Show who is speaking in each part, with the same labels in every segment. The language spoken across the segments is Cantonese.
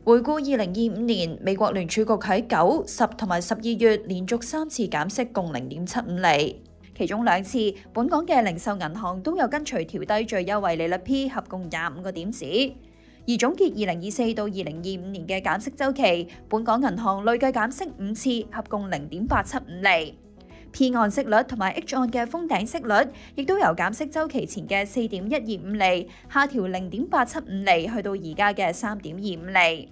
Speaker 1: 回顧2025年，美國聯儲局喺9、10同埋12月連續3次減息，共0.75厘。其中2次，本港嘅零售銀行都有跟隨調低最優惠利率 P， 合共25個點子。而總結2024到2025年嘅減息週期，本港銀行累計減息5次，合共0.875厘。P 按息率同埋 H 按嘅封頂息率，亦都由減息週期前嘅4.125厘，下調0.875厘，去到而家嘅3.25厘。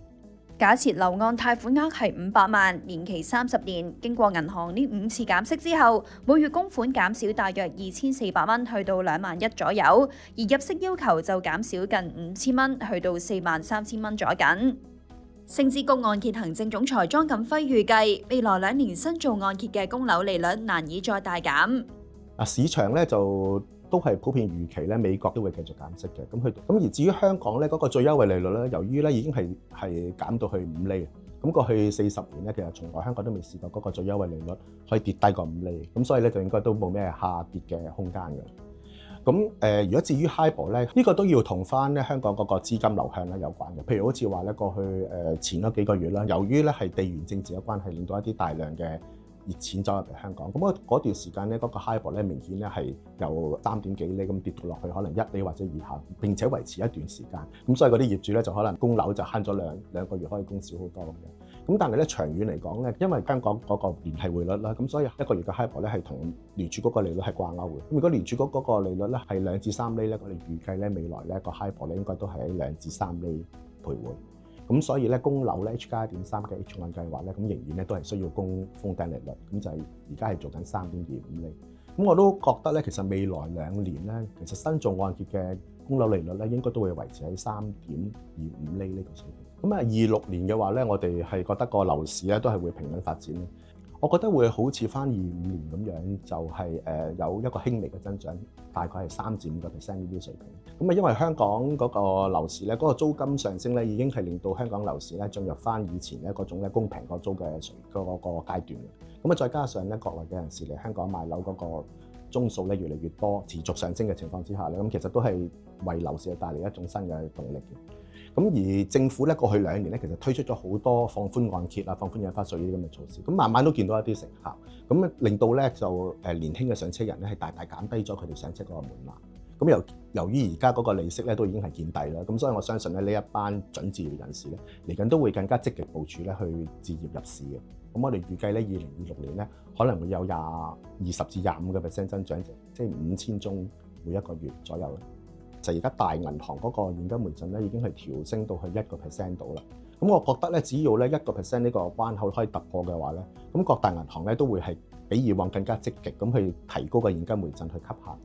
Speaker 1: 假設樓按貸款額係500萬，年期30年，經過銀行呢5次減息之後，每月供款減少大約2400蚊，去到21000左右，而入息要求就減少近5000蚊，去到43000蚊左緊。星之谷按揭行政總裁莊錦輝預計，未來2年新造按揭嘅供樓利率難以再大減。
Speaker 2: 市場咧就都係普遍預期咧，美國都會繼續減息嘅。咁而至於香港咧，嗰個最優惠利率咧，由於咧已經係減到去5厘，咁過去40年咧，其實從來香港都未試過嗰個最優惠利率可以跌低過5厘，咁所以咧就應該都冇咩下跌嘅空間嘅。咁如果至於 HIBOR 咧，呢個都要同翻咧香港嗰個資金流向咧有關嘅。譬如好似話咧過去前嗰幾個月啦，由於咧係地緣政治嘅關係，令到一啲大量嘅熱錢走入嚟香港。咁嗰段時間咧，嗰個 HIBOR 咧明顯咧係由3點幾厘咁跌到落去可能1厘或者以下，並且維持一段時間。咁所以嗰啲業主咧就可能供樓就慳咗兩個月可以供少好多咁樣。咁但係咧長遠嚟講咧，因為香港嗰個聯繫匯率啦，咁所以一個月嘅 HIBOR 咧係同聯儲嗰個利率係掛鈎嘅。咁如果聯儲嗰個利率咧係2至3厘咧，我哋預計咧未來咧個 HIBOR 咧應該都係喺2至3厘徘徊。咁所以咧供樓咧 H 加 1.3 嘅 H 按計劃咧，咁仍然咧都係需要供封頂利率，咁就係而家係做緊3.25厘。咁我都覺得咧，其實未來2年咧，其實新造按揭嘅供樓利率咧應該都會維持喺3.25厘呢個水平。咁26年嘅話咧，我哋係覺得個樓市咧都係會平穩發展。我覺得會好似翻25年咁樣，就係有一個輕微嘅增長，大概係3至5%呢啲水平。咁因為香港嗰個樓市咧，嗰個租金上升咧，已經係令到香港樓市咧進入翻以前咧嗰種咧公平個租嘅嗰個階段。咁再加上咧國內嘅人士嚟香港買樓嗰個宗數咧越嚟越多，持續上升嘅情況之下咧，咁其實都係為樓市帶嚟一種新嘅動力嘅。咁而政府咧過去2年咧，其實推出咗好多放寬按揭啊、放寬印花稅呢啲咁嘅措施，咁慢慢都見到一啲成效，咁令到咧就年輕嘅上車人咧係大大減低咗佢哋上車嗰個門檻。咁由於而家嗰個利息咧都已經係見底啦，咁所以我相信咧呢一班準置業人士咧嚟緊都會更加積極部署咧去置業入市嘅。咁我哋預計咧2026年咧可能會有20至25%增長，即係5000宗每一個月左右啦。就而家大銀行嗰個現金回贈咧已經係調升到去1% 度啦。咁我覺得咧，只要咧1% 呢個關口可以突破嘅話咧，咁各大銀行咧都會係比以往更加積極咁去提高個現金回贈去吸客。